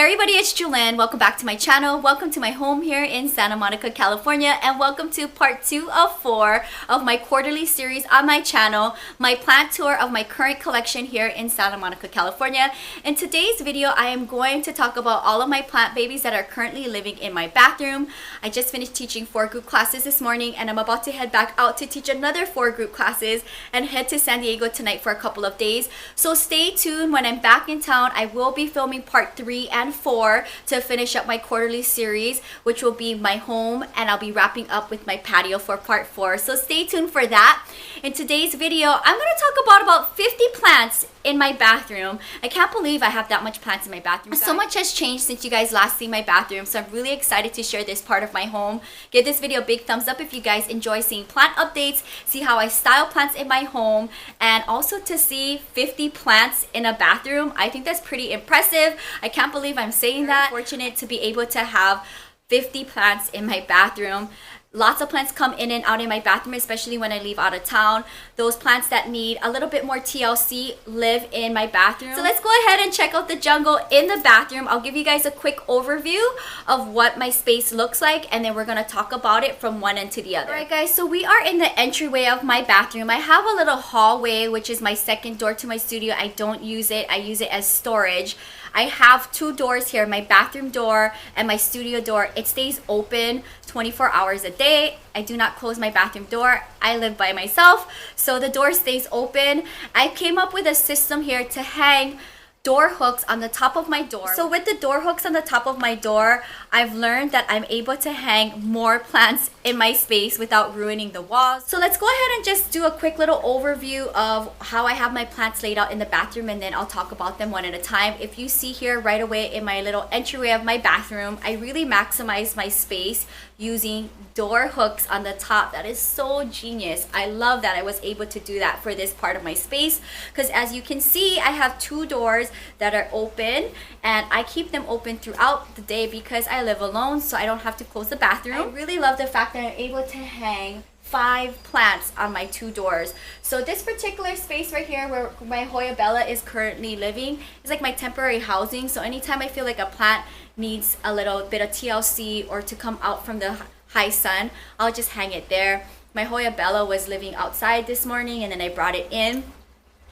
Hey everybody, it's Jewelyn. Welcome back to my channel. Welcome to my home here in Santa Monica, California, and welcome to part 2 of 4 of my quarterly series on my channel, my plant tour of my current collection here in Santa Monica, California. In today's video, I am going to talk about all of my plant babies that are currently living in my bathroom. I just finished teaching 4 group classes this morning, and I'm about to head back out to teach another 4 group classes and head to San Diego tonight for a couple of days. So stay tuned. When I'm back in town, I will be filming part 3 and 4 to finish up my quarterly series, which will be my home, and I'll be wrapping up with my patio for part 4. So stay tuned for that. In today's video, I'm going to talk about 50 plants in my bathroom. I can't believe I have that much plants in my bathroom. So much has changed since you guys last seen my bathroom, so I'm really excited to share this part of my home. Give this video a big thumbs up if you guys enjoy seeing plant updates, see how I style plants in my home, and also to see 50 plants in a bathroom. I think that's pretty impressive. I can't believe I'm saying that. I'm fortunate to be able to have 50 plants in my bathroom. Lots of plants come in and out in my bathroom, especially when I leave out of town. Those plants that need a little bit more TLC live in my bathroom. So let's go ahead and check out the jungle in the bathroom. I'll give you guys a quick overview of what my space looks like, and then we're gonna talk about it from one end to the other. Alright guys, so we are in the entryway of my bathroom. I have a little hallway, which is my second door to my studio. I don't use it. I use it as storage. I have 2 doors here, my bathroom door and my studio door. It stays open 24 hours a day. I do not close my bathroom door. I live by myself, so the door stays open. I came up with a system here to hang door hooks on the top of my door. So with the door hooks on the top of my door, I've learned that I'm able to hang more plants in my space without ruining the walls. So let's go ahead and just do a quick little overview of how I have my plants laid out in the bathroom, and then I'll talk about them one at a time. If you see here right away in my little entryway of my bathroom, I really maximize my space using door hooks on the top. That is so genius. I love that I was able to do that for this part of my space, because as you can see, I have 2 doors that are open, and I keep them open throughout the day because I live alone, so I don't have to close the bathroom. I really love the fact that I'm able to hang 5 plants on my 2 doors. So this particular space right here where my Hoya Bella is currently living is like my temporary housing. So anytime I feel like a plant needs a little bit of TLC or to come out from the high sun, I'll just hang it there. My Hoya Bella was living outside this morning, and then I brought it in.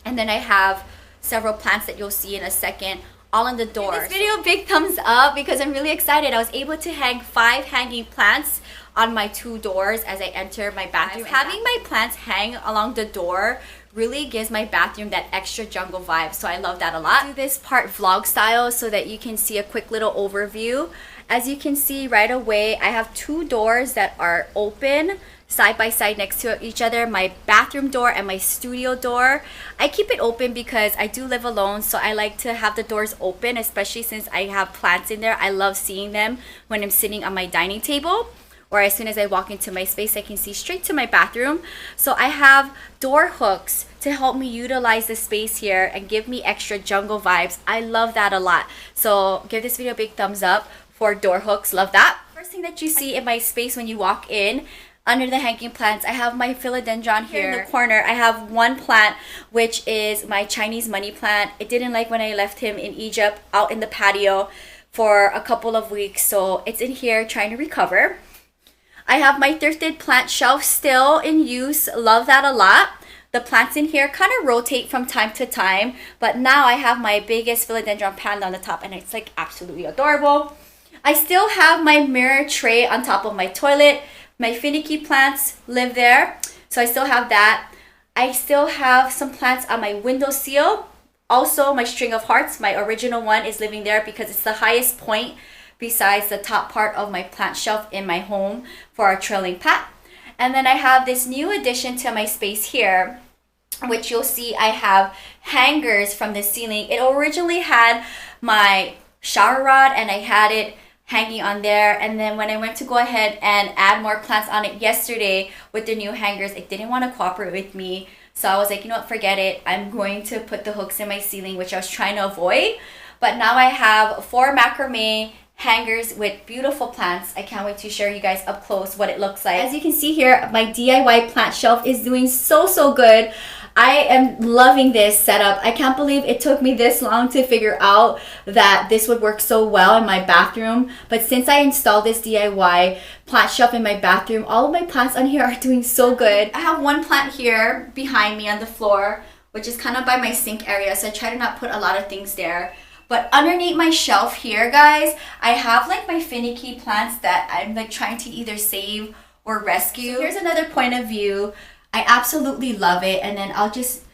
And then I have several plants that you'll see in a second, all on the door. In this video, big thumbs up because I'm really excited. I was able to hang 5 hanging plants on my 2 doors as I enter my bathroom. Having my plants hang along the door really gives my bathroom that extra jungle vibe, so I love that a lot. I do this part vlog style so that you can see a quick little overview. As you can see right away, I have 2 doors that are open side by side next to each other, my bathroom door and my studio door. I keep it open because I do live alone, so I like to have the doors open, especially since I have plants in there. I love seeing them when I'm sitting on my dining table, or as soon as I walk into my space, I can see straight to my bathroom. So I have door hooks to help me utilize the space here and give me extra jungle vibes. I love that a lot. So give this video a big thumbs up for door hooks. Love that. First thing that you see in my space when you walk in, under the hanging plants, I have my philodendron here in the corner. I have 1 plant, which is my Chinese money plant. It didn't like when I left him in Egypt out in the patio for a couple of weeks, so it's in here trying to recover. I have my thrifted plant shelf still in use. Love that a lot. The plants in here kind of rotate from time to time, but now I have my biggest philodendron panda on the top, and it's like absolutely adorable. I still have my mirror tray on top of my toilet. My finicky plants live there, so I still have that. I still have some plants on my windowsill. Also, my string of hearts, my original one, is living there because it's the highest point besides the top part of my plant shelf in my home for our trailing pat. And then I have this new addition to my space here, which you'll see I have hangers from the ceiling. It originally had my shower rod, and I had it hanging on there, and then when I went to go ahead and add more plants on it yesterday with the new hangers, it didn't want to cooperate with me. So I was like, you know what, forget it. I'm going to put the hooks in my ceiling, which I was trying to avoid. But now I have 4 macrame hangers with beautiful plants. I can't wait to share you guys up close what it looks like. As you can see here, my DIY plant shelf is doing so good. I am loving this setup. I can't believe it took me this long to figure out that this would work so well in my bathroom. But since I installed this DIY plant shelf in my bathroom, all of my plants on here are doing so good. I have one plant here behind me on the floor, which is kind of by my sink area, so I try to not put a lot of things there. But underneath my shelf here, guys, I have like my finicky plants that I'm like trying to either save or rescue. So here's another point of view. I absolutely love it. And then I'll just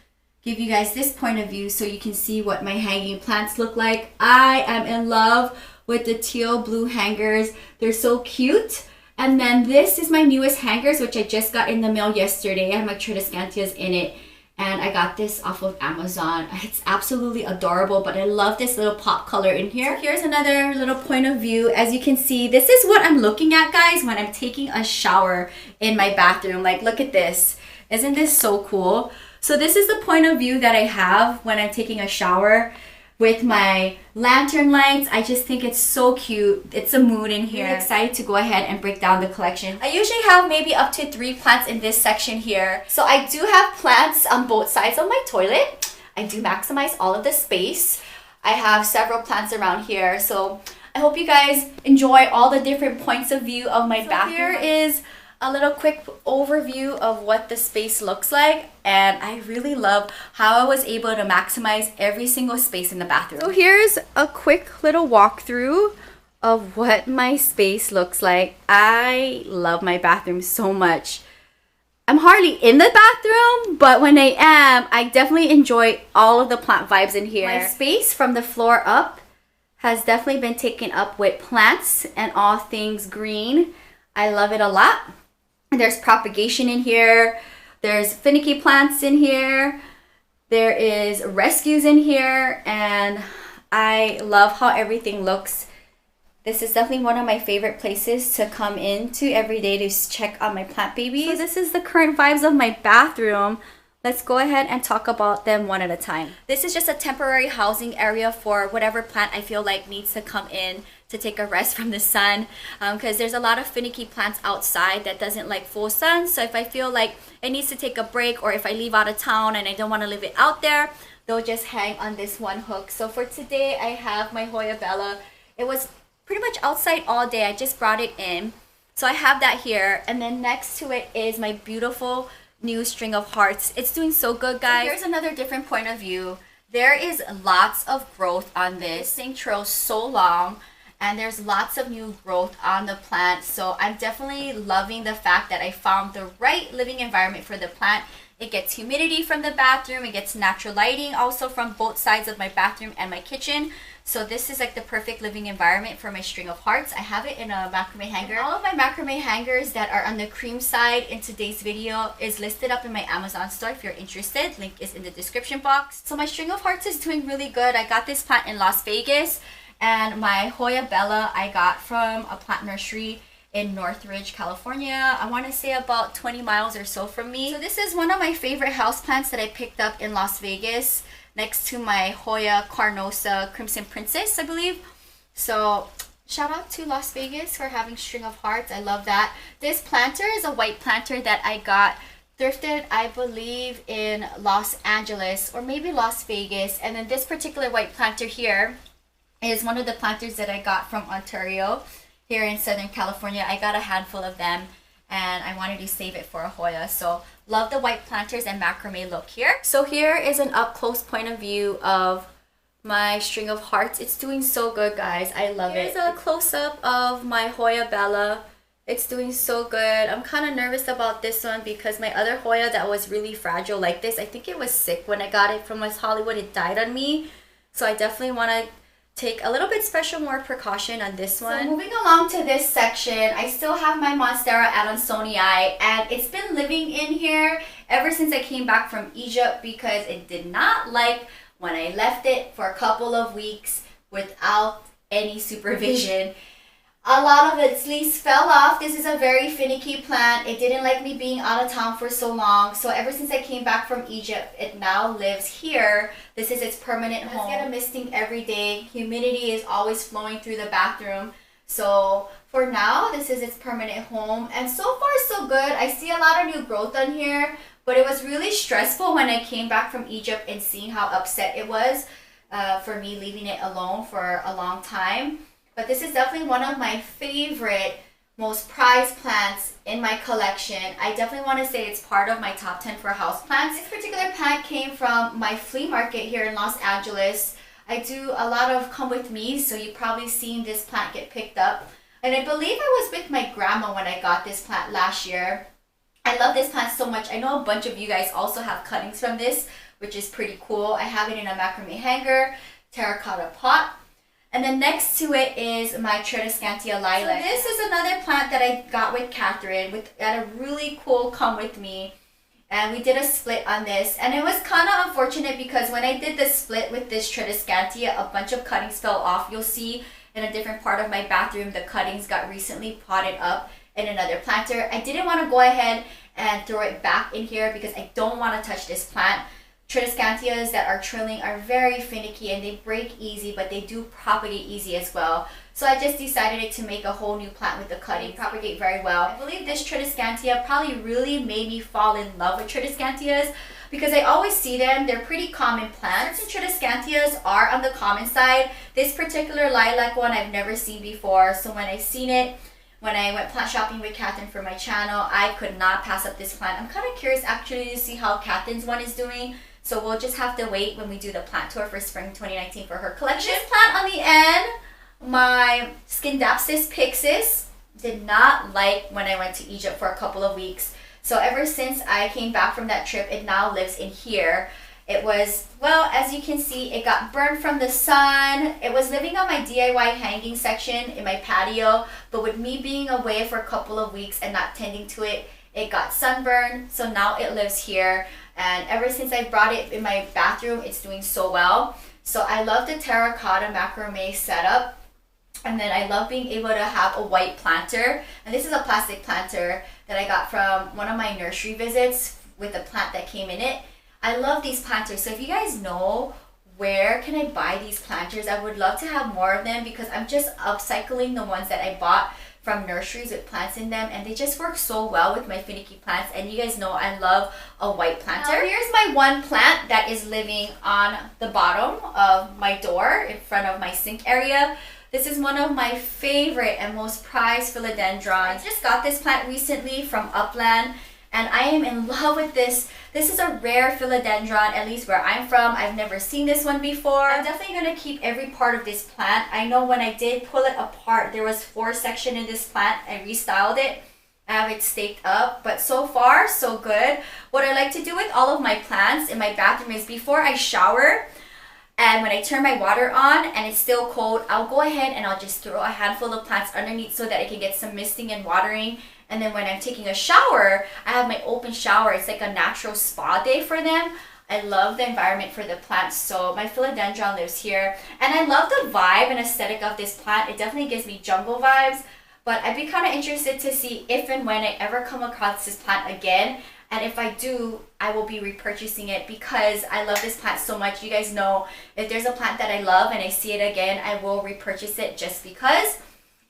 give you guys this point of view so you can see what my hanging plants look like. I am in love with the teal blue hangers. They're so cute. And then this is my newest hangers, which I just got in the mail yesterday. I have my Tridescantias in it. And I got this off of Amazon. It's absolutely adorable, but I love this little pop color in here. So here's another little point of view. As you can see, this is what I'm looking at, guys, when I'm taking a shower in my bathroom. Like, look at this. Isn't this so cool? So this is the point of view that I have when I'm taking a shower with my lantern lights. I just think it's so cute. It's a mood in here. I'm excited to go ahead and break down the collection. I usually have maybe up to 3 plants in this section here. So I do have plants on both sides of my toilet. I do maximize all of the space. I have several plants around here. So I hope you guys enjoy all the different points of view of my bathroom. Here is a little quick overview of what the space looks like, and I really love how I was able to maximize every single space in the bathroom. So here's a quick little walkthrough of what my space looks like. I love my bathroom so much. I'm hardly in the bathroom, but when I am, I definitely enjoy all of the plant vibes in here. My space from the floor up has definitely been taken up with plants and all things green. I love it a lot. There's propagation in here. There's finicky plants in here. There is rescues in here. And I love how everything looks. This is definitely one of my favorite places to come into every day to check on my plant babies. So this is the current vibes of my bathroom. Let's go ahead and talk about them one at a time. This is just a temporary housing area for whatever plant I feel like needs to come in to take a rest from the sun, because there's a lot of finicky plants outside that doesn't like full sun. So if I feel like it needs to take a break, or if I leave out of town and I don't want to leave it out there, they'll just hang on this one hook. So for today, I have my Hoya Bella. It was pretty much outside all day. I just brought it in. So I have that here. And then next to it is my beautiful new string of hearts. It's doing so good, guys. So here's another different point of view. There is lots of growth on this. This thing trails so long, and there's lots of new growth on the plant. So I'm definitely loving the fact that I found the right living environment for the plant. It gets humidity from the bathroom. It gets natural lighting also from both sides of my bathroom and my kitchen. So this is like the perfect living environment for my string of hearts. I have it in a macrame hanger. All of my macrame hangers that are on the cream side in today's video is listed up in my Amazon store if you're interested. Link is in the description box. So my string of hearts is doing really good. I got this plant in Las Vegas, and my Hoya Bella I got from a plant nursery in Northridge, California. I want to say about 20 miles or so from me. So this is one of my favorite houseplants that I picked up in Las Vegas, next to my Hoya Carnosa Crimson Princess, I believe. So shout out to Las Vegas for having string of hearts. I love that. This planter is a white planter that I got thrifted, I believe, in Los Angeles or maybe Las Vegas. And then this particular white planter here is one of the planters that I got from Ontario here in Southern California. I got a handful of them, and I wanted to save it for a Hoya. So love the white planters and macrame look here. So here is an up close point of view of my string of hearts. It's doing so good, guys. I love it. Here's a close up of my Hoya Bella. It's doing so good. I'm kind of nervous about this one because my other Hoya that was really fragile like this, I think it was sick when I got it from West Hollywood. It died on me. So I definitely want to take a little bit more precaution on this one. So moving along to this section, I still have my MONSTERA Adansonii, and it's been living in here ever since I came back from Egypt because it did not like when I left it for a couple of weeks without any supervision. A lot of its leaves fell off. This is a very finicky plant. It didn't like me being out of town for so long. So ever since I came back from Egypt, it now lives here. This is its permanent home. I get a misting every day. Humidity is always flowing through the bathroom. So for now, this is its permanent home. And so far, so good. I see a lot of new growth on here, But it was really stressful when I came back from Egypt and seeing how upset it was for me leaving it alone for a long time. But this is definitely one of my favorite, most prized plants in my collection. I definitely want to say it's part of my top 10 for houseplants. This particular plant came from my flea market here in Los Angeles. I do a lot of come with me, so you've probably seen this plant get picked up. And I believe I was with my grandma when I got this plant last year. I love this plant so much. I know a bunch of you guys also have cuttings from this, which is pretty cool. I have it in a macrame hanger, terracotta pot. And then next to it is my Tradescantia lilac. So this is another plant that I got with Catherine at a really cool come with me. And we did a split on this. And it was kind of unfortunate because when I did the split with this Tradescantia, a bunch of cuttings fell off. You'll see in a different part of my bathroom, the cuttings got recently potted up in another planter. I didn't want to go ahead and throw it back in here because I don't want to touch this plant. Tradescantias that are trilling are very finicky and they break easy, but they do propagate easy as well. So I just decided to make a whole new plant with the cutting. Propagate very well. I believe this Tradescantia probably really made me fall in love with Tradescantias because I always see them. They're pretty common plants. Certain Tradescantias are on the common side. This particular lilac one I've never seen before. So when I seen it, when I went plant shopping with Catherine for my channel, I could not pass up this plant. I'm kind of curious actually to see how Catherine's one is doing. So we'll just have to wait when we do the plant tour for spring 2019 for her collection. This plant on the end, my Scindapsus pixis, did not like when I went to Egypt for a couple of weeks. So ever since I came back from that trip, it now lives in here. It was, well, as you can see, it got burned from the sun. It was living on my DIY hanging section in my patio, but with me being away for a couple of weeks and not tending to it, it got sunburned. So now it lives here. And ever since I brought it in my bathroom, it's doing so well. So I love the terracotta macrame setup. And then I love being able to have a white planter. And this is a plastic planter that I got from one of my nursery visits with a plant that came in it. I love these planters. So if you guys know where can I buy these planters, I would love to have more of them because I'm just upcycling the ones that I bought from nurseries with plants in them, and they just work so well with my finicky plants. And you guys know I love a white planter. Now, here's my one plant that is living on the bottom of my door in front of my sink area. This is one of my favorite and most prized philodendrons. I just got this plant recently from Upland, and I am in love with this. This is a rare philodendron, at least where I'm from. I've never seen this one before. I'm definitely going to keep every part of this plant. I know when I did pull it apart, there was 4 sections in this plant. I restyled it. I have it staked up, but so far, so good. What I like to do with all of my plants in my bathroom is before I shower, and when I turn my water on and it's still cold, I'll go ahead and I'll just throw a handful of plants underneath so that I can get some misting and watering. And then when I'm taking a shower, I have my open shower. It's like a natural spa day for them. I love the environment for the plants. So my philodendron lives here. And I love the vibe and aesthetic of this plant. It definitely gives me jungle vibes. But I'd be kind of interested to see if and when I ever come across this plant again. And if I do, I will be repurchasing it because I love this plant so much. You guys know if there's a plant that I love and I see it again, I will repurchase it just because.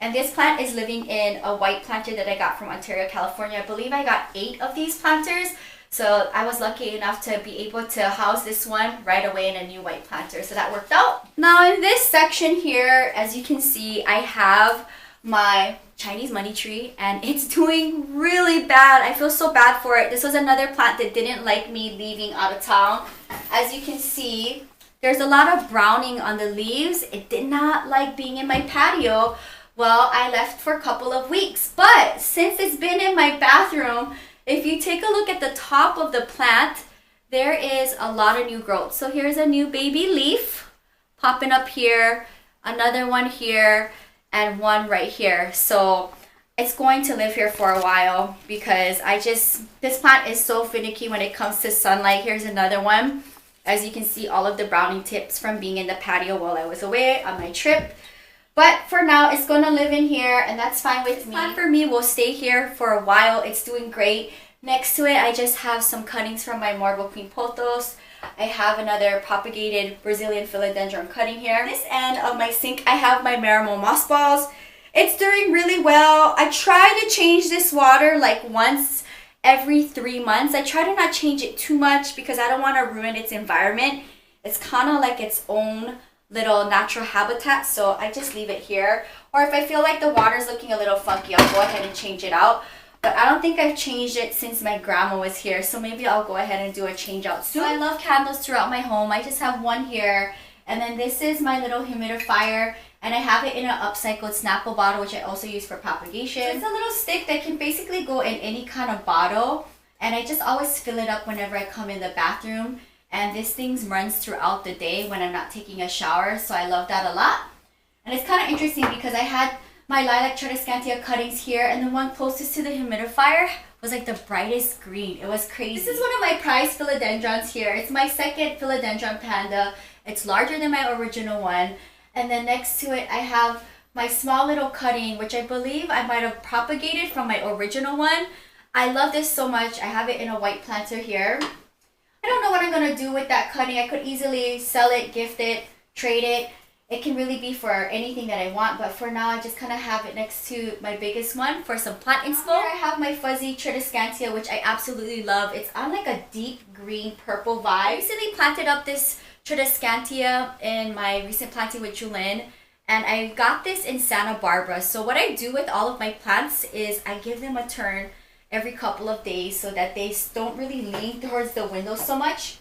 And this plant is living in a white planter that I got from Ontario, California. I believe I got 8 of these planters. So I was lucky enough to be able to house this one right away in a new white planter. So that worked out. Now in this section here, as you can see, I have my Chinese money tree and it's doing really bad. I feel so bad for it. This was another plant that didn't like me leaving out of town. As you can see, there's a lot of browning on the leaves. It did not like being in my patio. Well, I left for a couple of weeks, but since it's been in my bathroom, if you take a look at the top of the plant, there is a lot of new growth. So here's a new baby leaf popping up here, another one here, and one right here. So it's going to live here for a while because this plant is so finicky when it comes to sunlight. Here's another one. As you can see, all of the browning tips from being in the patio while I was away on my trip. But for now, it's going to live in here, and that's fine with me. This plant for me will stay here for a while. It's doing great. Next to it, I just have some cuttings from my Marble Queen Pothos. I have another propagated Brazilian philodendron cutting here. This end of my sink, I have my Marimo moss balls. It's doing really well. I try to change this water like once every 3 months. I try to not change it too much because I don't want to ruin its environment. It's kind of like its own little natural habitat, so I just leave it here. Or if I feel like the water's looking a little funky, I'll go ahead and change it out. But I don't think I've changed it since my grandma was here, so maybe I'll go ahead and do a change out soon. I love candles throughout my home. I just have one here, and then this is my little humidifier, and I have it in an upcycled Snapple bottle, which I also use for propagation. So it's a little stick that can basically go in any kind of bottle, and I just always fill it up whenever I come in the bathroom. And this thing runs throughout the day when I'm not taking a shower, so I love that a lot. And it's kind of interesting because I had my lilac tradescantia cuttings here, and the one closest to the humidifier was like the brightest green. It was crazy. This is one of my prized philodendrons here. It's my second philodendron panda. It's larger than my original one. And then next to it, I have my small little cutting, which I believe I might have propagated from my original one. I love this so much. I have it in a white planter here. I don't know what I'm going to do with that cutting. I could easily sell it, gift it, trade it. It can really be for anything that I want, but for now I just kind of have it next to my biggest one for some plant inspo. Here I have my fuzzy tradescantia, which I absolutely love. It's on like a deep green purple vibe. I recently planted up this tradescantia in my recent planting with Jewelyn, and I got this in Santa Barbara. So what I do with all of my plants is I give them a turn every couple of days so that they don't really lean towards the window so much.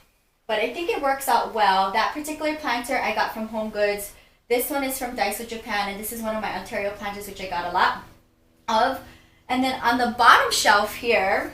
But I think it works out well. That particular planter I got from Home Goods. This one is from Daiso, Japan, and this is one of my Ontario planters, which I got a lot of. And then on the bottom shelf here,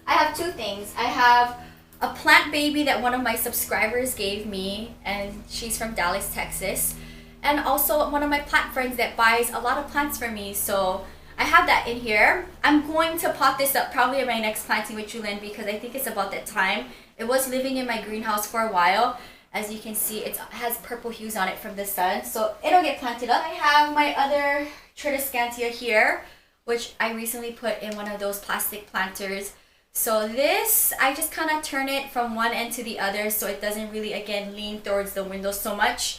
I have two things. I have a plant baby that one of my subscribers gave me, and she's from Dallas, Texas. And also one of my plant friends that buys a lot of plants for me, so I have that in here. I'm going to pot this up probably in my next planting with Jewelyn because I think it's about that time. It was living in my greenhouse for a while. As you can see, it has purple hues on it from the sun, so it'll get planted up. I have my other tradescantia here, which I recently put in one of those plastic planters. So this, I just kind of turn it from one end to the other so it doesn't really, again, lean towards the window so much.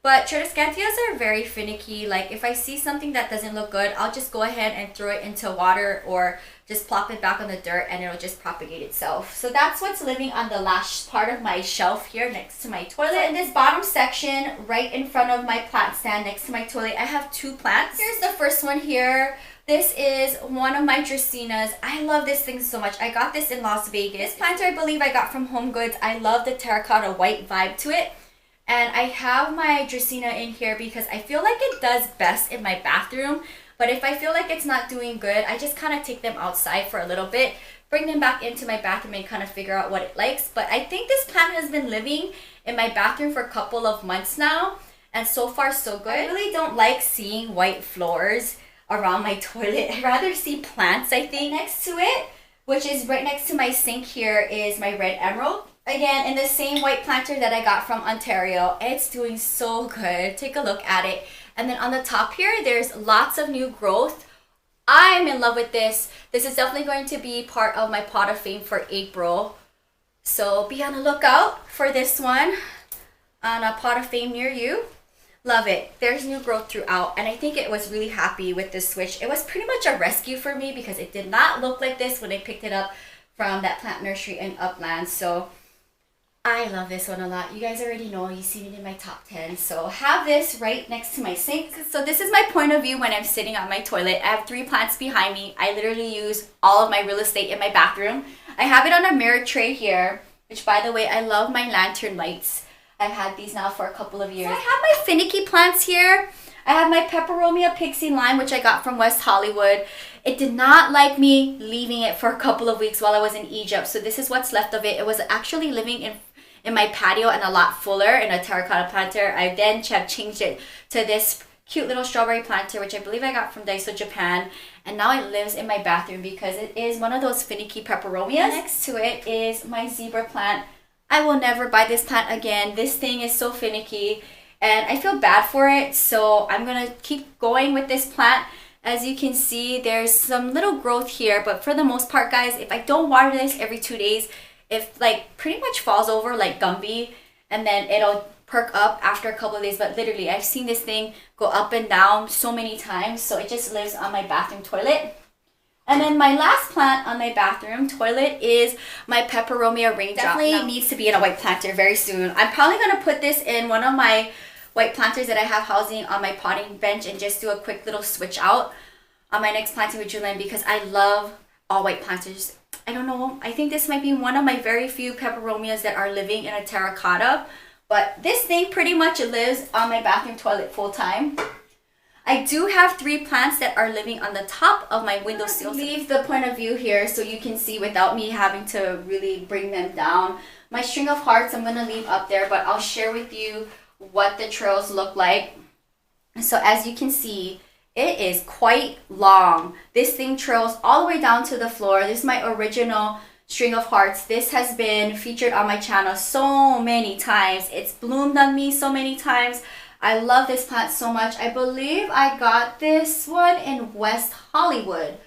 But tradescantias are very finicky. Like if I see something that doesn't look good, I'll just go ahead and throw it into water or just plop it back on the dirt and it'll just propagate itself. So that's what's living on the last part of my shelf here next to my toilet. In this bottom section, right in front of my plant stand next to my toilet, I have two plants. Here's the first one here. This is one of my dracaenas. I love this thing so much. I got this in Las Vegas. This planter I believe I got from Home Goods. I love the terracotta white vibe to it. And I have my dracaena in here because I feel like it does best in my bathroom. But if I feel like it's not doing good, I just kind of take them outside for a little bit, bring them back into my bathroom and kind of figure out what it likes. But I think this plant has been living in my bathroom for a couple of months now. And so far, so good. I really don't like seeing white floors around my toilet. I'd rather see plants, I think. Next to it, which is right next to my sink here, is my red emerald. Again, in the same white planter that I got from Ontario. It's doing so good. Take a look at it. And then on the top here, there's lots of new growth. I'm in love with this. This is definitely going to be part of my pot of fame for April. So be on the lookout for this one on a pot of fame near you. Love it. There's new growth throughout, and I think it was really happy with this switch. It was pretty much a rescue for me because it did not look like this when I picked it up from that plant nursery in Upland. So I love this one a lot. You guys already know, you've seen it in my top 10. So have this right next to my sink. So this is my point of view when I'm sitting on my toilet. I have 3 plants behind me. I literally use all of my real estate in my bathroom. I have it on a mirror tray here, which by the way, I love my lantern lights. I've had these now for a couple of years. So I have my finicky plants here. I have my Peperomia Pixie Lime, which I got from West Hollywood. It did not like me leaving it for a couple of weeks while I was in Egypt. So this is what's left of it. It was actually living in my patio and a lot fuller in a terracotta planter. I then changed it to this cute little strawberry planter, which I believe I got from Daiso, Japan. And now it lives in my bathroom because it is one of those finicky peperomias. Next to it is my zebra plant. I will never buy this plant again. This thing is so finicky and I feel bad for it. So I'm going to keep going with this plant. As you can see, there's some little growth here, but for the most part, guys, if I don't water this every 2 days, if like pretty much falls over like Gumby, and then it'll perk up after a couple of days. But literally, I've seen this thing go up and down so many times, so it just lives on my bathroom toilet. And then my last plant on my bathroom toilet is my peperomia raindrop. Definitely needs to be in a white planter very soon. I'm probably going to put this in one of my white planters that I have housing on my potting bench and just do a quick little switch out on my next planting with Jewelyn because I love all white planters. I don't know, I think this might be one of my very few peperomias that are living in a terracotta, but this thing pretty much lives on my bathroom toilet full time. I do have 3 plants that are living on the top of my windowsill. Leave the point of view here so you can see without me having to really bring them down. My string of hearts I'm going to leave up there, but I'll share with you what the trails look like. So as you can see, it is quite long. This thing trails all the way down to the floor. This is my original string of hearts. This has been featured on my channel so many times. It's bloomed on me so many times. I love this plant so much. I believe I got this one in West Hollywood.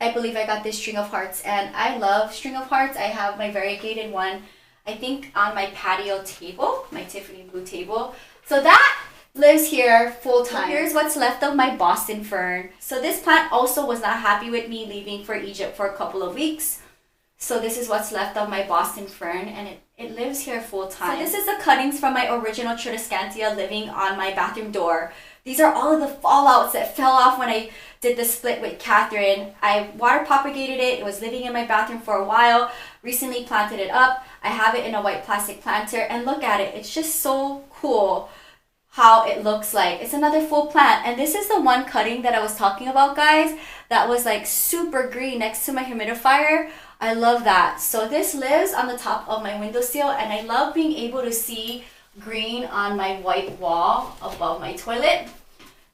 I believe I got this string of hearts, and I love string of hearts. I have my variegated one, I think, on my patio table, my Tiffany blue table. So that lives here full time. So here's what's left of my Boston fern. So this plant also was not happy with me leaving for Egypt for a couple of weeks. So this is what's left of my Boston fern, and it lives here full time. So this is the cuttings from my original Tradescantia living on my bathroom door. These are all of the fallouts that fell off when I did the split with Catherine. I water propagated it. It was living in my bathroom for a while. Recently planted it up. I have it in a white plastic planter, and look at it. It's just so cool how it looks like. It's another full plant, and this is the one cutting that I was talking about, guys, that was like super green next to my humidifier. I love that. So this lives on the top of my windowsill, and I love being able to see green on my white wall above my toilet.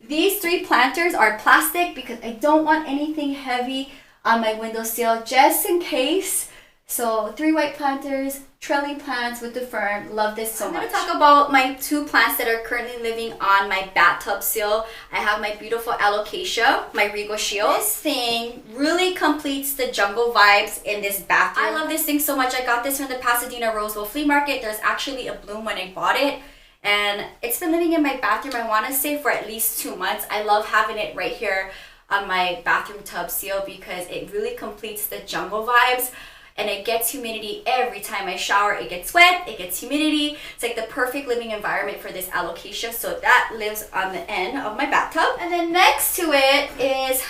These 3 planters are plastic because I don't want anything heavy on my windowsill just in case. So 3 white planters, trailing plants with the fern. Love this so much. I'm going to talk about my 2 plants that are currently living on my bathtub sill. I have my beautiful alocasia, my Regal Shield. This thing really completes the jungle vibes in this bathroom. I love this thing so much. I got this from the Pasadena Roseville Flea Market. There's actually a bloom when I bought it, and it's been living in my bathroom, I want to say, for at least 2 months. I love having it right here on my bathroom tub seal because it really completes the jungle vibes. And it gets humidity every time I shower. It gets wet, it gets humidity. It's like the perfect living environment for this alocasia. So that lives on the end of my bathtub. And then next to it is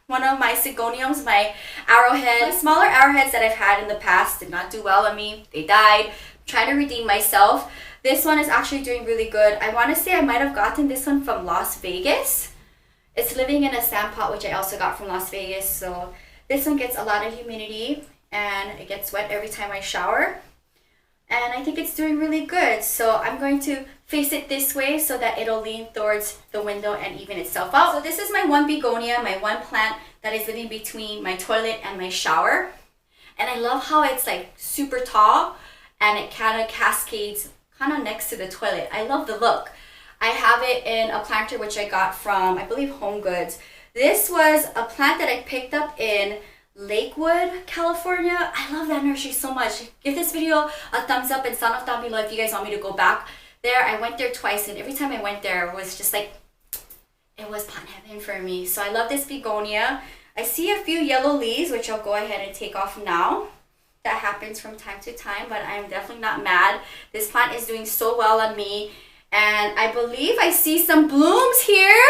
one of my Sigoniums, my arrowhead. My smaller arrowheads that I've had in the past did not do well on me. They died. I'm trying to redeem myself. This one is actually doing really good. I want to say I might have gotten this one from Las Vegas. It's living in a sand pot, which I also got from Las Vegas. So this one gets a lot of humidity, and it gets wet every time I shower, and I think it's doing really good. So I'm going to face it this way so that it'll lean towards the window and even itself out. So this is my one begonia, my one plant that is living between my toilet and my shower, and I love how it's like super tall and it kind of cascades kind of next to the toilet. I love the look. I have it in a planter which I got from, I believe, Home Goods. This was a plant that I picked up in Lakewood, California. I love that nursery so much. Give this video a thumbs up and sound off down below if you guys want me to go back there. I went there twice, and every time I went there it was just like, it was plant heaven for me. So I love this begonia. I see a few yellow leaves, which I'll go ahead and take off now. That happens from time to time, but I'm definitely not mad. This plant is doing so well on me, and I believe I see some blooms here.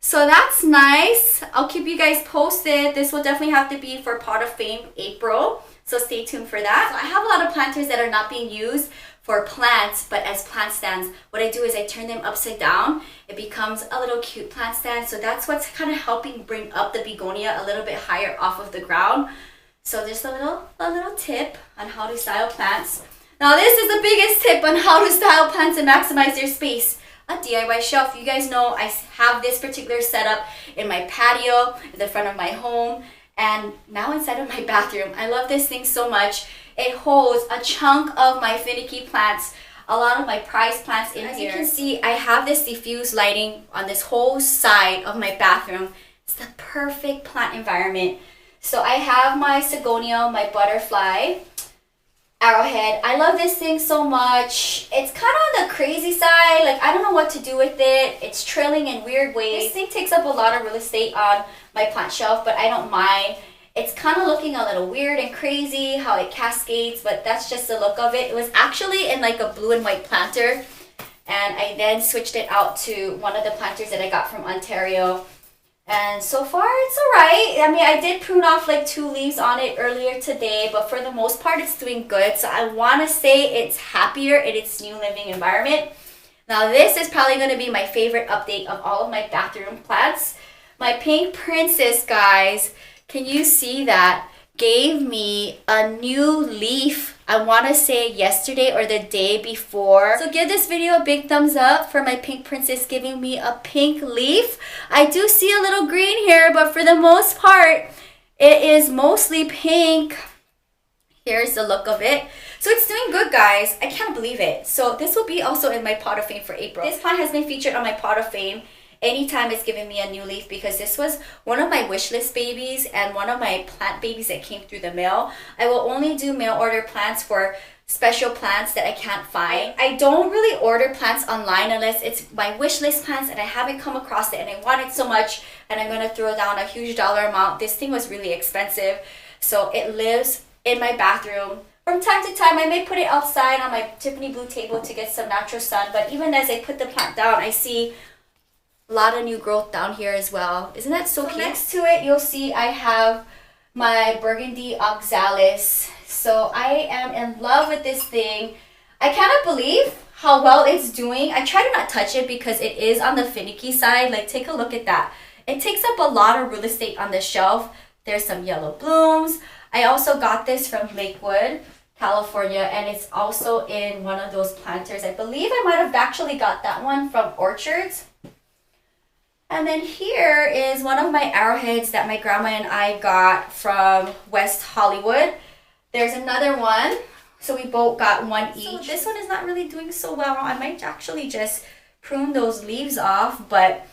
So that's nice. I'll keep you guys posted. This will definitely have to be for Pot of Fame April, so stay tuned for that. So I have a lot of planters that are not being used for plants, but as plant stands. What I do is I turn them upside down. It becomes a little cute plant stand. So that's what's kind of helping bring up the begonia a little bit higher off of the ground. So just a little tip on how to style plants. Now this is the biggest tip on how to style plants and maximize their space. A DIY shelf. You guys know I have this particular setup in my patio, in the front of my home, and now inside of my bathroom. I love this thing so much. It holds a chunk of my finicky plants, a lot of my prized plants in here. As you can see, I have this diffused lighting on this whole side of my bathroom. It's the perfect plant environment. So I have my Sigonia, my butterfly. Arrowhead. I love this thing so much. It's kind of on the crazy side. Like, I don't know what to do with it. It's trilling in weird ways. This thing takes up a lot of real estate on my plant shelf, but I don't mind. It's kind of looking a little weird and crazy how it cascades, but that's just the look of it. It was actually in like a blue and white planter, and I then switched it out to one of the planters that I got from Ontario. And so far, it's alright. I mean, I did prune off like 2 leaves on it earlier today, but for the most part, it's doing good. So I want to say it's happier in its new living environment. Now, this is probably going to be my favorite update of all of my bathroom plants. My pink princess, guys, can you see that? Gave me a new leaf. I want to say yesterday or the day before. So give this video a big thumbs up for my pink princess giving me a pink leaf. I do see a little green here, but for the most part, it is mostly pink. Here's the look of it. So it's doing good, guys. I can't believe it. So this will be also in my pot of fame for April. This plant has been featured on my pot of fame anytime it's giving me a new leaf, because this was one of my wish list babies and one of my plant babies that came through the mail. I will only do mail order plants for special plants that I can't find. I don't really order plants online unless it's my wish list plants and I haven't come across it and I want it so much and I'm going to throw down a huge dollar amount. This thing was really expensive, so it lives in my bathroom. From time to time, I may put it outside on my Tiffany blue table to get some natural sun, but even as I put the plant down, I see a lot of new growth down here as well. Isn't that so cute? Next to it, you'll see I have my burgundy oxalis. So I am in love with this thing. I cannot believe how well it's doing. I try to not touch it because it is on the finicky side. Like, take a look at that. It takes up a lot of real estate on the shelf. There's some yellow blooms. I also got this from Lakewood, California, and it's also in one of those planters. I believe I might have actually got that one from Orchards. And then here is one of my arrowheads that my grandma and I got from West Hollywood. There's another one. So we both got one each. So this one is not really doing so well. I might actually just prune those leaves off, but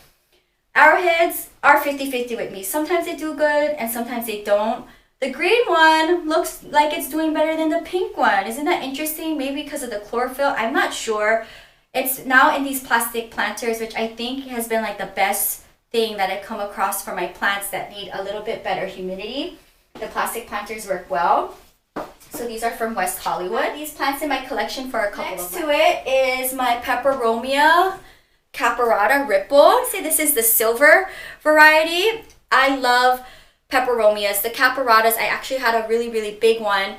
arrowheads are 50-50 with me. Sometimes they do good and sometimes they don't. The green one looks like it's doing better than the pink one. Isn't that interesting? Maybe because of the chlorophyll. I'm not sure. It's now in these plastic planters, which I think has been like the best thing that I've come across for my plants that need a little bit better humidity. The plastic planters work well. So these are from West Hollywood. These plants in my collection for a couple of months. Next to it is my Peperomia Caparata Ripple. I say this is the silver variety. I love Peperomias. The Caparatas, I actually had a really, really big one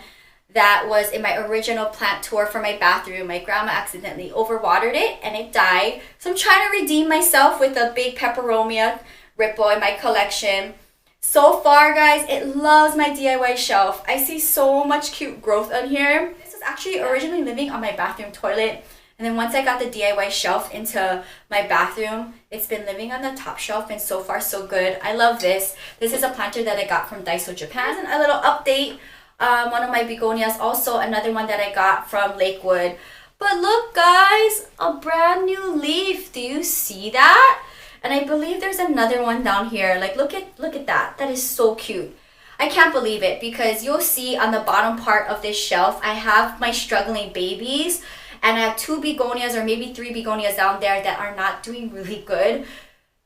that was in my original plant tour for my bathroom. My grandma accidentally overwatered it and it died. So I'm trying to redeem myself with a big Peperomia Ripple in my collection. So far, guys, it loves my DIY shelf. I see so much cute growth on here. This was actually originally living on my bathroom toilet. And then once I got the DIY shelf into my bathroom, it's been living on the top shelf, and so far so good. I love this. This is a planter that I got from Daiso, Japan. And a little update. One of my begonias, also another one that I got from Lakewood. But look, guys, a brand new leaf. Do you see that? And I believe there's another one down here. Like, look at that. That is so cute. I can't believe it, because you'll see on the bottom part of this shelf, I have my struggling babies, and I have 2 begonias or maybe 3 begonias down there that are not doing really good.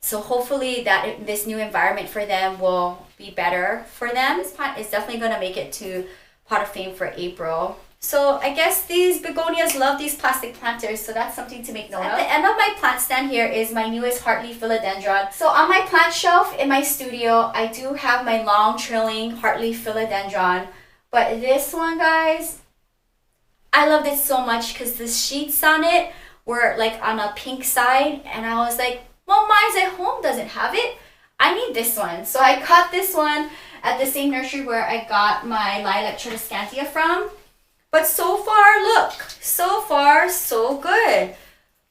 So hopefully that this new environment for them will be better for them. This plant is definitely going to make it to pot of fame for April. So I guess these begonias love these plastic planters, so that's something to make note of. At the end of my plant stand here is my newest heartleaf philodendron. So on my plant shelf in my studio, I do have my long trilling heartleaf philodendron. But this one, guys, I loved it so much because the sheets on it were like on a pink side, and I was like, well, mine's at home doesn't have it. I need this one. So I got this one at the same nursery where I got my lilac tradescantia from. But so far, look, so far, so good.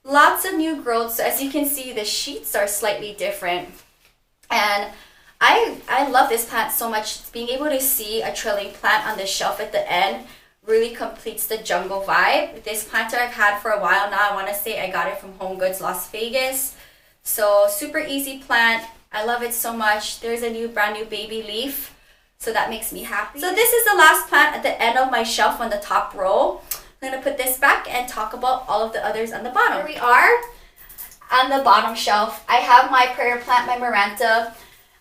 Lots of new growth. So as you can see, the sheets are slightly different. And I love this plant so much. Being able to see a trilling plant on the shelf at the end really completes the jungle vibe. This planter I've had for a while now. I want to say I got it from Home Goods Las Vegas. So super easy plant. I love it so much. There's a brand new baby leaf. So that makes me happy. So this is the last plant at the end of my shelf on the top row. I'm gonna put this back and talk about all of the others on the bottom. Here we are on the bottom shelf. I have my prayer plant, my Maranta,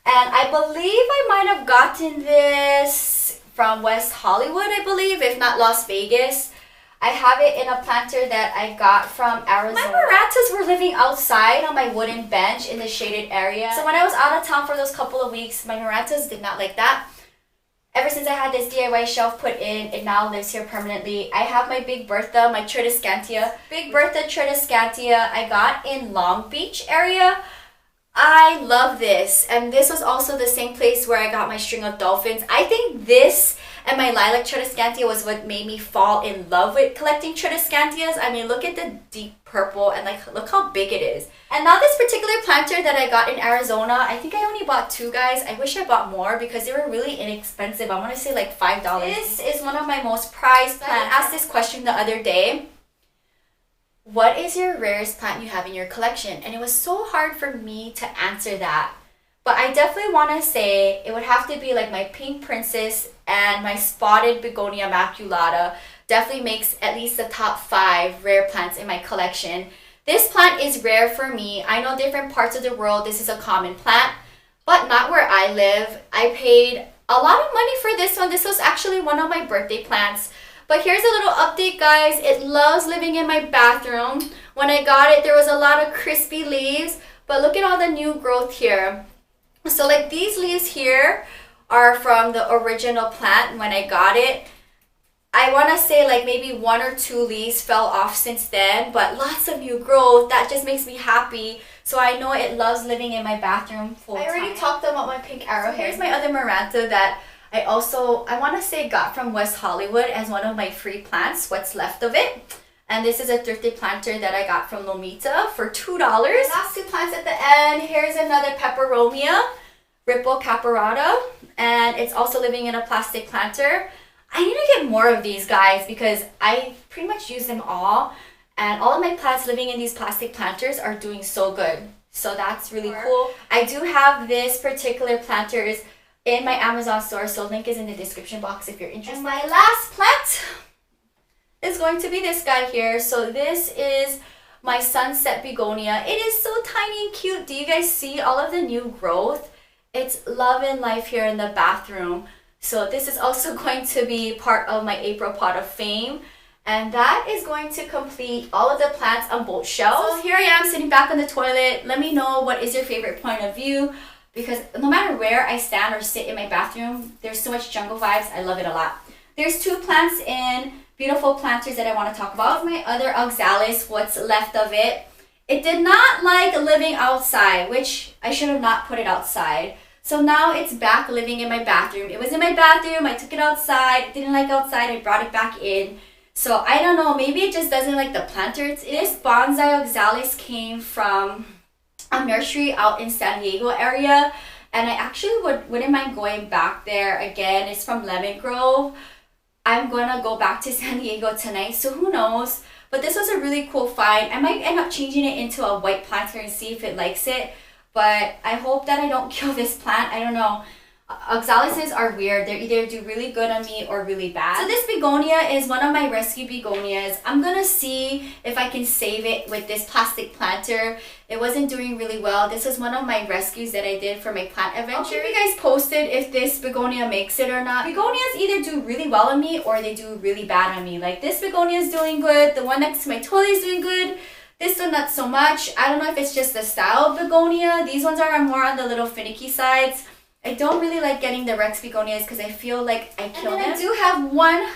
and I believe I might have gotten this from West Hollywood, I believe, if not Las Vegas. I have it in a planter that I got from Arizona. My Marantas were living outside on my wooden bench in the shaded area. So when I was out of town for those couple of weeks, my Marantas did not like that. Ever since I had this DIY shelf put in, it now lives here permanently. I have my Big Bertha, my Tridescantia. Big Bertha Tridescantia I got in Long Beach area. I love this. And this was also the same place where I got my string of dolphins. I think this and my lilac Tridescantia was what made me fall in love with collecting Tridescantias. I mean, look at the deep purple and like look how big it is. And now this particular planter that I got in Arizona, I think I only bought 2, guys. I wish I bought more because they were really inexpensive. I want to say like $5. This is one of my most prized plants. I asked this question the other day. What is your rarest plant you have in your collection? And it was so hard for me to answer that. But I definitely want to say it would have to be like my Pink Princess and my Spotted Begonia Maculata. Definitely makes at least the top 5 rare plants in my collection. This plant is rare for me. I know different parts of the world this is a common plant, but not where I live. I paid a lot of money for this one. This was actually one of my birthday plants. But here's a little update, guys. It loves living in my bathroom. When I got it, there was a lot of crispy leaves, but look at all the new growth here. So like these leaves here are from the original plant when I got it. I want to say like maybe 1 or 2 leaves fell off since then, but lots of new growth. That just makes me happy. So I know it loves living in my bathroom full time. I already talked about my pink arrowhead. So here's my other Maranta that I want to say got from West Hollywood as one of my free plants, what's left of it. And this is a thrifted planter that I got from Lomita for $2. Last 2 plants at the end. Here's another Peperomia, Ripple Caparata, and it's also living in a plastic planter. I need to get more of these, guys, because I pretty much use them all. And all of my plants living in these plastic planters are doing so good. So that's really cool. I do have this particular planters in my Amazon store, so link is in the description box if you're interested. And my last plant is going to be this guy here. So this is my Sunset Begonia. It is so tiny and cute. Do you guys see all of the new growth? It's love and life here in the bathroom. So this is also going to be part of my April pot of fame. And that is going to complete all of the plants on both shelves. So here I am sitting back on the toilet. Let me know what is your favorite point of view, because no matter where I stand or sit in my bathroom, there's so much jungle vibes. I love it a lot. There's 2 plants in beautiful planters that I want to talk about. My other oxalis, what's left of it. It did not like living outside, which I should have not put it outside. So now it's back living in my bathroom. It was in my bathroom. I took it outside. It didn't like outside. I brought it back in. So I don't know. Maybe it just doesn't like the planter it's in. This bonsai oxalis came from a nursery out in San Diego area. And I actually wouldn't mind going back there again. It's from Lemon Grove. I'm going to go back to San Diego tonight. So who knows? But this was a really cool find. I might end up changing it into a white planter and see if it likes it. But I hope that I don't kill this plant. I don't know. Oxalises are weird. They either do really good on me or really bad. So this begonia is one of my rescue begonias. I'm going to see if I can save it with this plastic planter. It wasn't doing really well. This was one of my rescues that I did for my plant adventure. I'll keep you guys posted if this begonia makes it or not. Begonias either do really well on me or they do really bad on me. Like this begonia is doing good. The one next to my toilet is doing good. This one not so much. I don't know if it's just the style of begonia. These ones are more on the little finicky sides. I don't really like getting the Rex begonias because I feel like I kill them. I do have one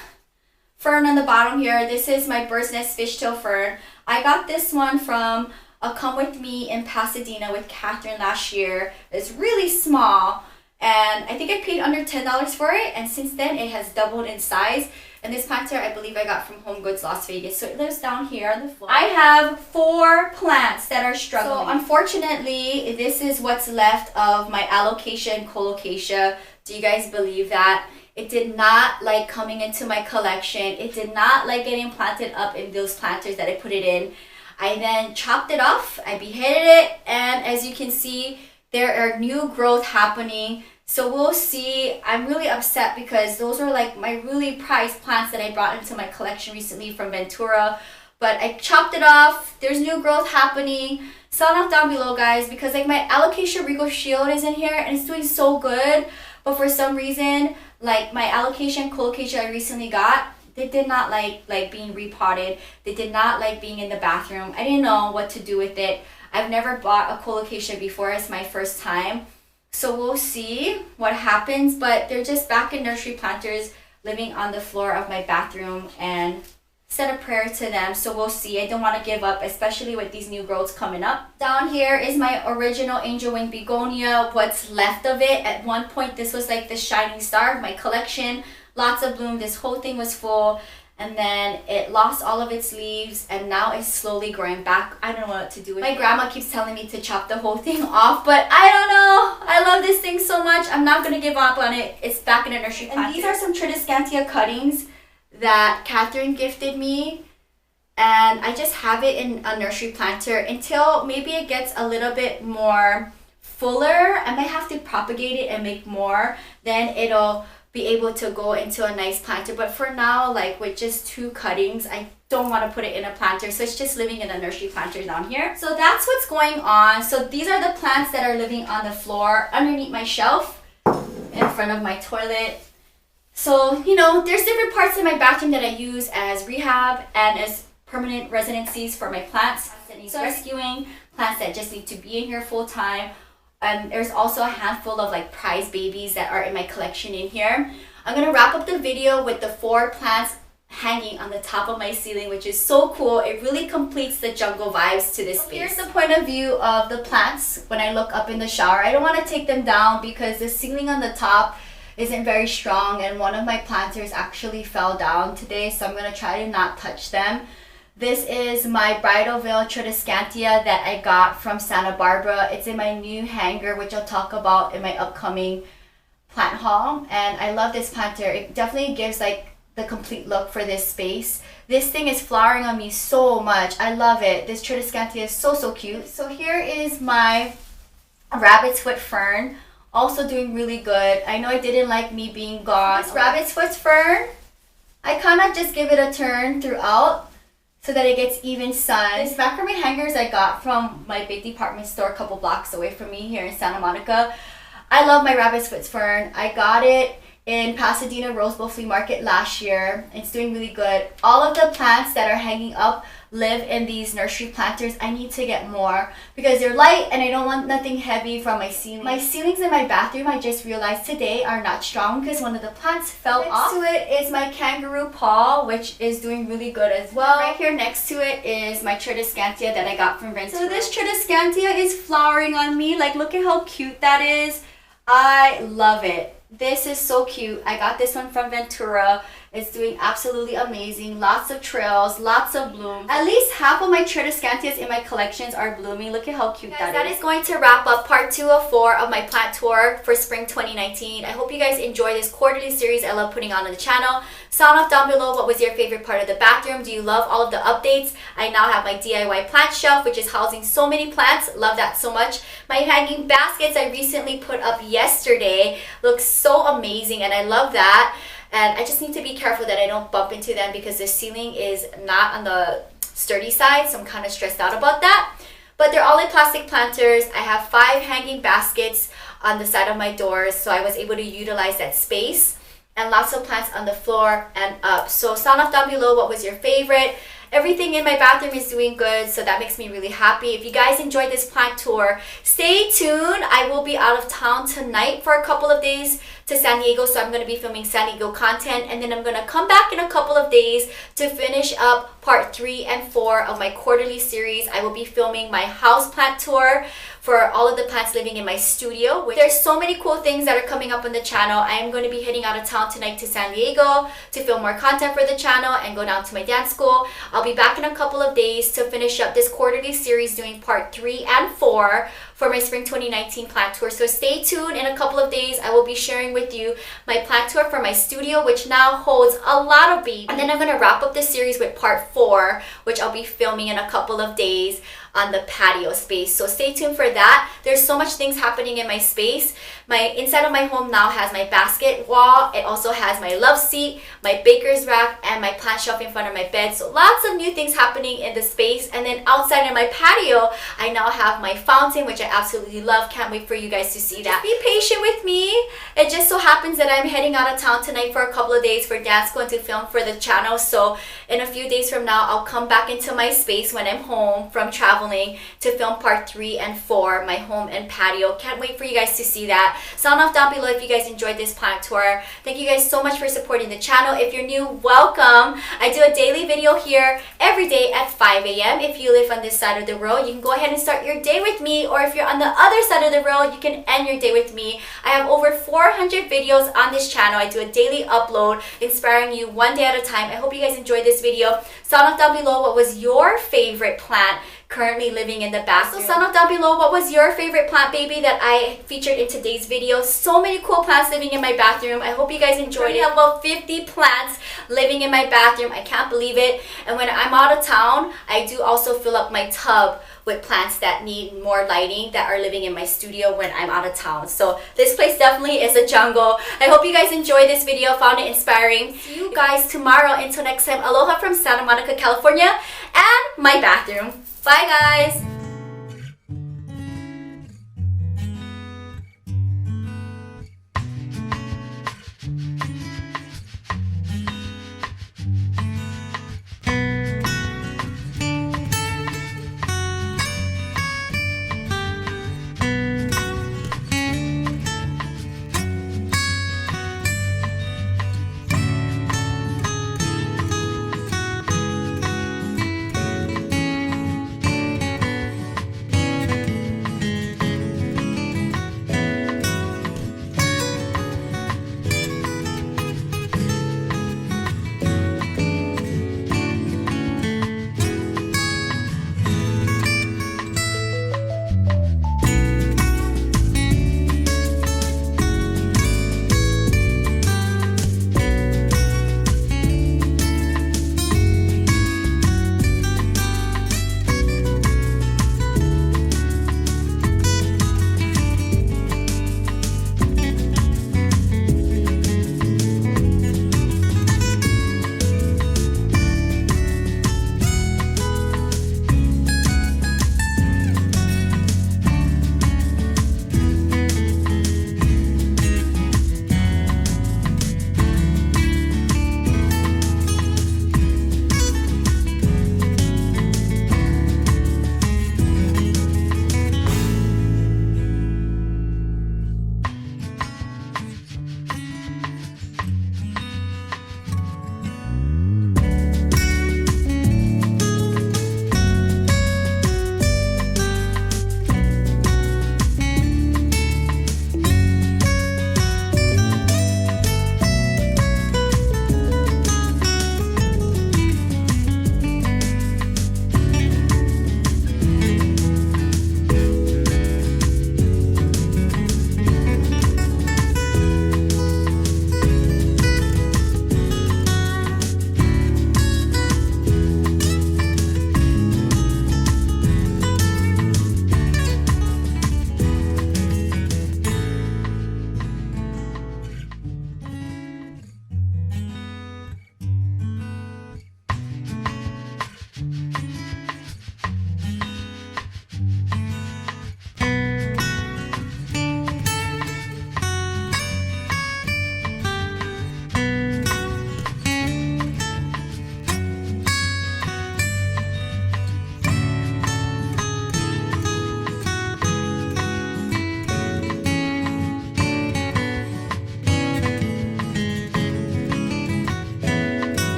fern on the bottom here. This is my bird's nest fishtail fern. I got this one from a Come With Me in Pasadena with Catherine last year. It's really small and I think I paid under $10 for it, and since then it has doubled in size. And this planter I believe I got from Home Goods Las Vegas. So it lives down here on the floor. I have 4 plants that are struggling. So unfortunately, this is what's left of my alocasia and colocasia. Do you guys believe that? It did not like coming into my collection. It did not like getting planted up in those planters that I put it in. I then chopped it off. I beheaded it. And as you can see, there are new growth happening. So we'll see. I'm really upset because those are like my really prized plants that I brought into my collection recently from Ventura. But I chopped it off. There's new growth happening. Sound off down below, guys, because like my Alocasia Regal Shield is in here and it's doing so good. But for some reason, like my Alocasia and Colocasia I recently got, they did not like being repotted. They did not like being in the bathroom. I didn't know what to do with it. I've never bought a Colocasia before. It's my first time. So we'll see what happens. But they're just back in nursery planters living on the floor of my bathroom, and said a prayer to them. So we'll see. I don't want to give up, especially with these new growths coming up. Down here is my original angel wing begonia, what's left of it. At one point, this was like the shining star of my collection. Lots of bloom. This whole thing was full. And then it lost all of its leaves, and now it's slowly growing back. I don't know what to do with it. My grandma keeps telling me to chop the whole thing off, but I don't know. I love this thing so much. I'm not going to give up on it. It's back in a nursery plant. And these are some Tridescantia cuttings that Catherine gifted me, and I just have it in a nursery planter until maybe it gets a little bit more fuller. I might have to propagate it and make more. Then it'll be able to go into a nice planter. But for now, like with just 2 cuttings, I don't want to put it in a planter, so it's just living in a nursery planter down here. So that's what's going on. So these are the plants that are living on the floor underneath my shelf in front of my toilet. So, you know, there's different parts in my bathroom that I use as rehab and as permanent residencies for my plants that need rescuing, plants that just need to be in here full time. There's also a handful of like prize babies that are in my collection in here. I'm going to wrap up the video with the 4 plants hanging on the top of my ceiling, which is so cool. It really completes the jungle vibes to this space. Here's the point of view of the plants when I look up in the shower. I don't want to take them down because the ceiling on the top isn't very strong, and one of my planters actually fell down today, so I'm going to try to not touch them. This is my Bridal Veil Tridescantia that I got from Santa Barbara. It's in my new hanger, which I'll talk about in my upcoming plant haul. And I love this planter. It definitely gives like the complete look for this space. This thing is flowering on me so much. I love it. This Tridescantia is so cute. So here is my rabbit's foot fern, also doing really good. I know I didn't like me being gone. This rabbit's foot fern, I kind of just give it a turn throughout so that it gets even sun. These macrame hangers I got from my big department store a couple blocks away from me here in Santa Monica. I love my rabbit's foot fern. I got it in Pasadena Rose Bowl Flea Market last year. It's doing really good. All of the plants that are hanging up live in these nursery planters. I need to get more because they're light and I don't want nothing heavy from my ceiling. My ceilings in my bathroom, I just realized today, are not strong because one of the plants fell off. Next to it is my kangaroo paw, which is doing really good as well. Right here next to it is my Tridescantia that I got from Ventura. So this Tridescantia is flowering on me. Like, look at how cute that is. I love it. This is so cute. I got this one from Ventura. It's doing absolutely amazing. Lots of trails, lots of blooms. At least half of my Tridescantias in my collections are blooming. Look at how cute that is. Going to wrap up part 2 of 4 of my plant tour for spring 2019. I hope you guys enjoy this quarterly series I love putting on the channel. Sound off down below what was your favorite part of the bathroom. Do you love all of the updates? I now have my DIY plant shelf, which is housing so many plants. Love that so much. My hanging baskets I recently put up yesterday look so amazing, and I love that. And I just need to be careful that I don't bump into them because the ceiling is not on the sturdy side, so I'm kind of stressed out about that. But they're all in plastic planters. I have 5 hanging baskets on the side of my doors, so I was able to utilize that space. And lots of plants on the floor and up. So sound off down below what was your favorite. Everything in my bathroom is doing good, so that makes me really happy. If you guys enjoyed this plant tour, stay tuned. I will be out of town tonight for a couple of days to San Diego, so I'm going to be filming San Diego content, and then I'm going to come back in a couple of days to finish up part 3 and 4 of my quarterly series. I will be filming my house plant tour for all of the plants living in my studio. There's so many cool things that are coming up on the channel. I am going to be heading out of town tonight to San Diego to film more content for the channel and go down to my dance school. I'll be back in a couple of days to finish up this quarterly series doing part 3 and 4 for my spring 2019 plant tour. So stay tuned. In a couple of days, I will be sharing with you my plant tour for my studio, which now holds a lot of babies. And then I'm going to wrap up the series with part 4, which I'll be filming in a couple of days on the patio space. So stay tuned for that. There's so much things happening in my space. My inside of my home now has my basket wall. It also has my love seat, my baker's rack, and my plant shelf in front of my bed. So lots of new things happening in the space. And then outside in my patio, I now have my fountain, which I absolutely love. Can't wait for you guys to see that. Be patient with me. It just so happens that I'm heading out of town tonight for a couple of days for Dad's going to film for the channel. So in a few days from now, I'll come back into my space when I'm home from traveling to film part 3 and 4, my home and patio. Can't wait for you guys to see that. Sound off down below if you guys enjoyed this plant tour. Thank you guys so much for supporting the channel. If you're new, welcome. I do a daily video here every day at 5 a.m. If you live on this side of the road, you can go ahead and start your day with me, or if you're on the other side of the road, you can end your day with me. I have over 400 videos on this channel. I do a daily upload inspiring you one day at a time. I hope you guys enjoyed this video. Sound off down below what was your favorite plant currently living in the bathroom. So sound off down below what was your favorite plant, baby, that I featured in today's video. So many cool plants living in my bathroom. I hope you guys enjoyed it. I have about 50 plants living in my bathroom. I can't believe it. And when I'm out of town, I do also fill up my tub with plants that need more lighting that are living in my studio when I'm out of town. So this place definitely is a jungle. I hope you guys enjoyed this video, found it inspiring. See you guys tomorrow. Until next time, aloha from Santa Monica, California, and my bathroom. Bye guys!